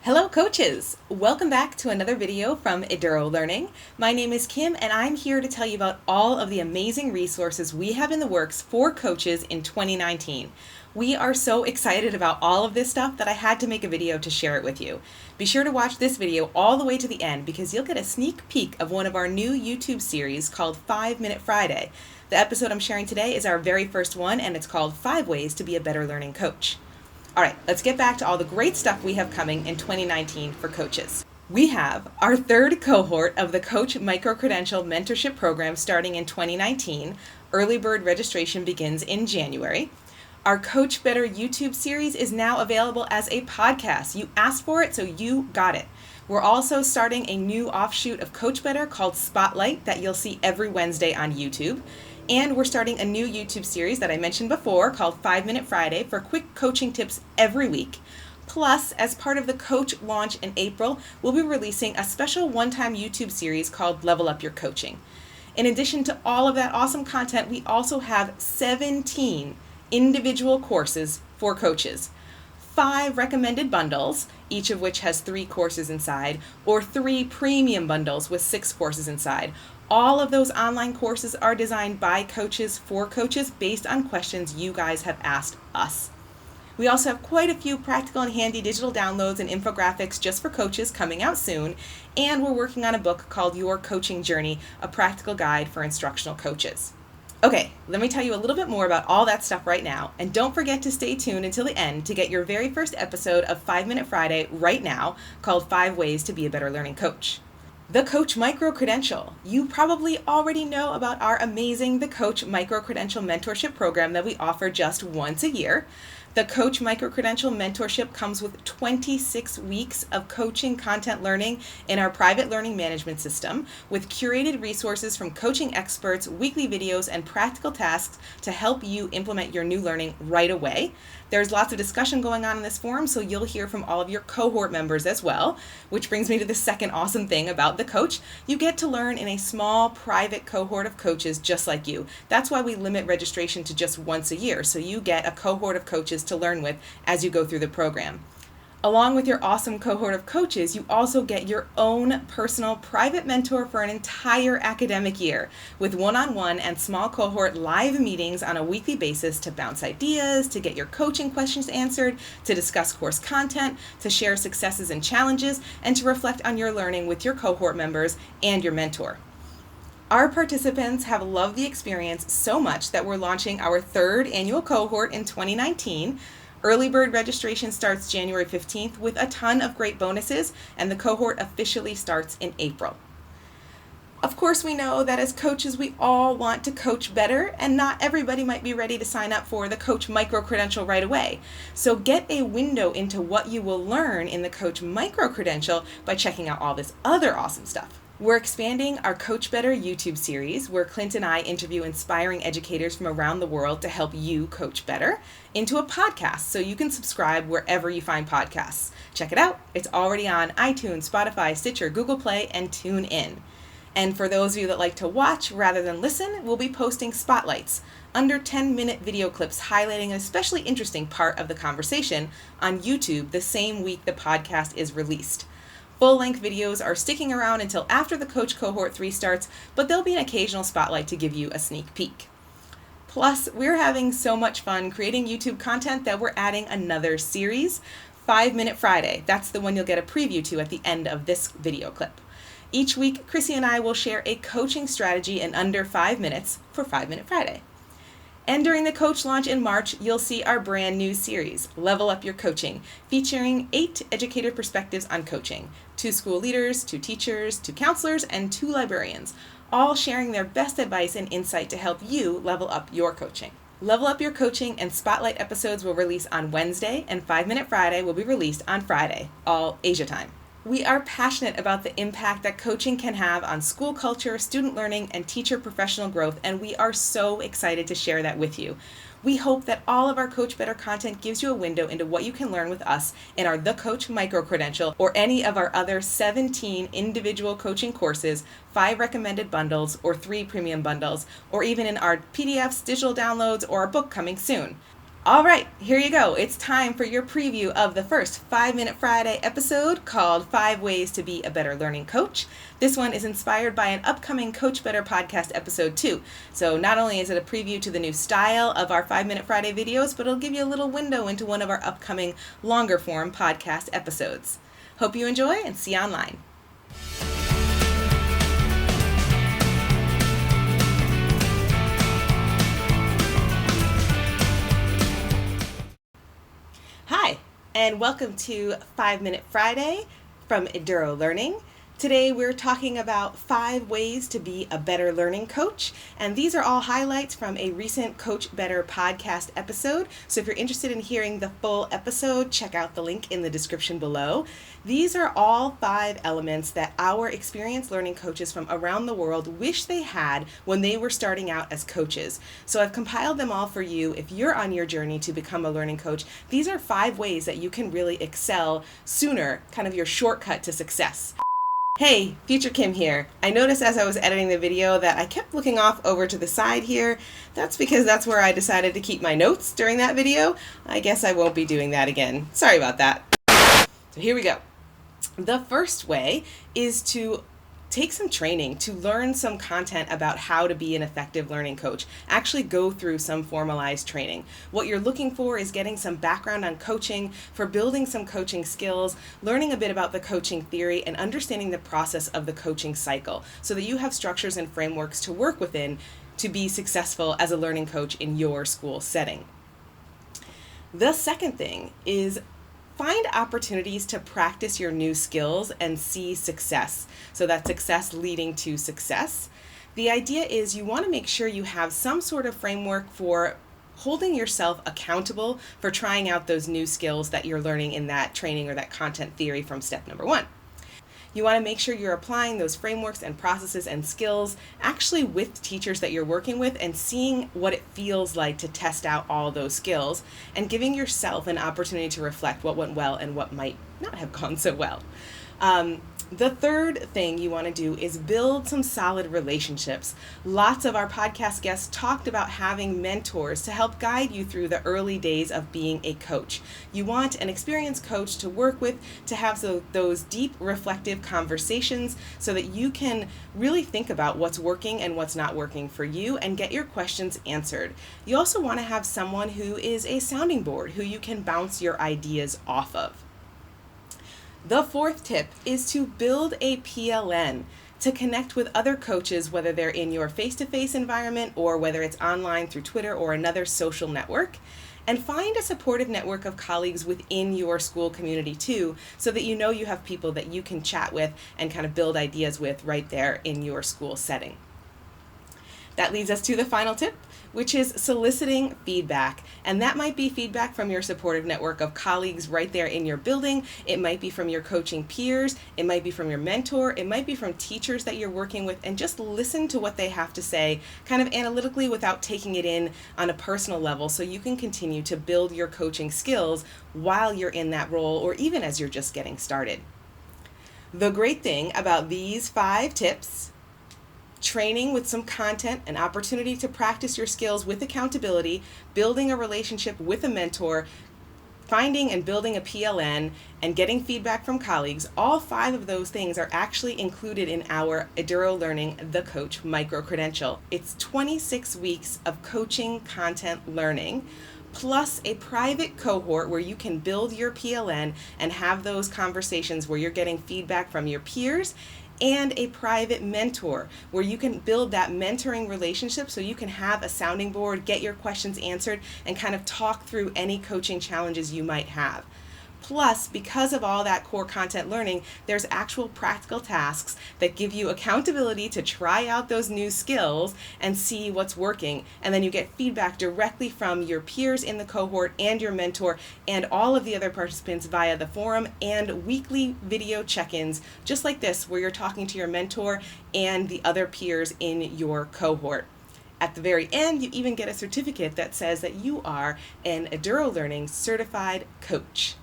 Hello coaches! Welcome back to another video from Eduro Learning. My name is Kim and I'm here to tell you about all of the amazing resources we have in the works for coaches in 2019. We are so excited about all of this stuff that I had to make a video to share it with you. Be sure to watch this video all the way to the end because you'll get a sneak peek of one of our new YouTube series called 5 Minute Friday. The episode I'm sharing today is our very first one and it's called 5 Ways to be a Better Learning Coach. All right, let's get back to all the great stuff we have coming in 2019 for coaches. We have our third cohort of the Coach Micro-Credential Mentorship Program starting in 2019. Early bird registration begins in January. Our Coach Better YouTube series is now available as a podcast. You asked for it, so you got it. We're also starting a new offshoot of Coach Better called Spotlight that you'll see every Wednesday on YouTube. And we're starting a new YouTube series that I mentioned before called 5 Minute Friday for quick coaching tips every week. Plus, as part of the Coach launch in April, we'll be releasing a special one-time YouTube series called Level Up Your Coaching. In addition to all of that awesome content, we also have 17 individual courses for coaches, 5 recommended bundles, each of which has 3 courses inside, or 3 premium bundles with 6 courses inside. All of those online courses are designed by coaches for coaches based on questions you guys have asked us. We also have quite a few practical and handy digital downloads and infographics just for coaches coming out soon, and we're working on a book called Your Coaching Journey, a practical guide for instructional coaches. Okay, let me tell you a little bit more about all that stuff right now, and don't forget to stay tuned until the end to get your very first episode of 5 Minute Friday right now called 5 Ways to be a Better Learning Coach. The Coach Micro-Credential. You probably already know about our amazing The Coach Micro-Credential Mentorship Program that we offer just once a year. The Coach Micro-Credential Mentorship comes with 26 weeks of coaching content learning in our private learning management system with curated resources from coaching experts, weekly videos, and practical tasks to help you implement your new learning right away. There's lots of discussion going on in this forum, so you'll hear from all of your cohort members as well, which brings me to the second awesome thing about the coach. You get to learn in a small private cohort of coaches just like you. That's why we limit registration to just once a year, so you get a cohort of coaches to learn with as you go through the program. Along with your awesome cohort of coaches, you also get your own personal private mentor for an entire academic year with one-on-one and small cohort live meetings on a weekly basis to bounce ideas, to get your coaching questions answered, to discuss course content, to share successes and challenges, and to reflect on your learning with your cohort members and your mentor. Our participants have loved the experience so much that we're launching our third annual cohort in 2019. Early bird registration starts January 15th with a ton of great bonuses, and the cohort officially starts in April. Of course, we know that as coaches, we all want to coach better, and not everybody might be ready to sign up for the Coach Micro-Credential right away. So get a window into what you will learn in the Coach Micro-Credential by checking out all this other awesome stuff. We're expanding our Coach Better YouTube series, where Clint and I interview inspiring educators from around the world to help you coach better, into a podcast so you can subscribe wherever you find podcasts. Check it out. It's already on iTunes, Spotify, Stitcher, Google Play, and TuneIn. And for those of you that like to watch rather than listen, we'll be posting spotlights, under 10-minute video clips highlighting an especially interesting part of the conversation on YouTube the same week the podcast is released. Full-length videos are sticking around until after the Coach Cohort 3 starts, but there'll be an occasional spotlight to give you a sneak peek. Plus, we're having so much fun creating YouTube content that we're adding another series, 5 Minute Friday. That's the one you'll get a preview to at the end of this video clip. Each week, Chrissy and I will share a coaching strategy in under 5 minutes for 5 Minute Friday. And during the Coach launch in March, you'll see our brand new series, Level Up Your Coaching, featuring 8 educator perspectives on coaching, 2 school leaders, 2 teachers, 2 counselors, and 2 librarians, all sharing their best advice and insight to help you level up your coaching. Level Up Your Coaching and Spotlight episodes will release on Wednesday, and 5 Minute Friday will be released on Friday, all Asia time. We are passionate about the impact that coaching can have on school culture, student learning, and teacher professional growth, and we are so excited to share that with you. We hope that all of our Coach Better content gives you a window into what you can learn with us in our The Coach Micro-Credential or any of our other 17 individual coaching courses, 5 recommended bundles, or 3 premium bundles, or even in our PDFs, digital downloads, or our book coming soon. All right, here you go. It's time for your preview of the first 5 Minute Friday episode called 5 Ways to Be a Better Learning Coach. This one is inspired by an upcoming Coach Better podcast episode too. So not only is it a preview to the new style of our 5 Minute Friday videos, but it'll give you a little window into one of our upcoming longer form podcast episodes. Hope you enjoy and see you online. Hi, and welcome to 5 Minute Friday from Eduro Learning. Today we're talking about 5 ways to be a better learning coach, and these are all highlights from a recent Coach Better podcast episode. So if you're interested in hearing the full episode, check out the link in the description below. These are all 5 elements that our experienced learning coaches from around the world wish they had when they were starting out as coaches. So I've compiled them all for you. If you're on your journey to become a learning coach, these are 5 ways that you can really excel sooner, kind of your shortcut to success. Hey, Future Kim here. I noticed as I was editing the video that I kept looking off over to the side here. That's because that's where I decided to keep my notes during that video. I guess I won't be doing that again. Sorry about that. So here we go. The first way is to take some training to learn some content about how to be an effective learning coach. Actually go through some formalized training. What you're looking for is getting some background on coaching, for building some coaching skills, learning a bit about the coaching theory, and understanding the process of the coaching cycle so that you have structures and frameworks to work within to be successful as a learning coach in your school setting. The second thing is find opportunities to practice your new skills and see success. So that's success leading to success. The idea is you want to make sure you have some sort of framework for holding yourself accountable for trying out those new skills that you're learning in that training or that content theory from step number 1. You want to make sure you're applying those frameworks and processes and skills actually with teachers that you're working with and seeing what it feels like to test out all those skills and giving yourself an opportunity to reflect what went well and what might not have gone so well. The third thing you want to do is build some solid relationships. Lots of our podcast guests talked about having mentors to help guide you through the early days of being a coach. You want an experienced coach to work with, to have those deep, reflective conversations so that you can really think about what's working and what's not working for you and get your questions answered. You also want to have someone who is a sounding board, who you can bounce your ideas off of. The fourth tip is to build a PLN to connect with other coaches, whether they're in your face-to-face environment or whether it's online through Twitter or another social network. And find a supportive network of colleagues within your school community too, so that you know you have people that you can chat with and kind of build ideas with right there in your school setting. That leads us to the final tip, which is soliciting feedback. And that might be feedback from your supportive network of colleagues right there in your building. It might be from your coaching peers. It might be from your mentor. It might be from teachers that you're working with, and just listen to what they have to say kind of analytically without taking it in on a personal level so you can continue to build your coaching skills while you're in that role or even as you're just getting started. The great thing about these 5 tips: training with some content, an opportunity to practice your skills with accountability, building a relationship with a mentor, finding and building a PLN, and getting feedback from colleagues, all 5 of those things are actually included in our Eduro Learning The Coach micro-credential. It's 26 weeks of coaching content learning, plus a private cohort where you can build your PLN and have those conversations where you're getting feedback from your peers, and a private mentor where you can build that mentoring relationship so you can have a sounding board, get your questions answered, and kind of talk through any coaching challenges you might have. Plus, because of all that core content learning, there's actual practical tasks that give you accountability to try out those new skills and see what's working. And then you get feedback directly from your peers in the cohort and your mentor and all of the other participants via the forum and weekly video check-ins, just like this, where you're talking to your mentor and the other peers in your cohort. At the very end, you even get a certificate that says that you are an Eduro Learning certified coach.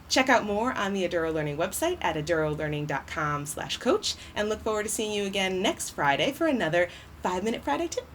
Check out more on the Eduro Learning website at edurolearning.com/coach, and look forward to seeing you again next Friday for another 5 Minute Friday tip.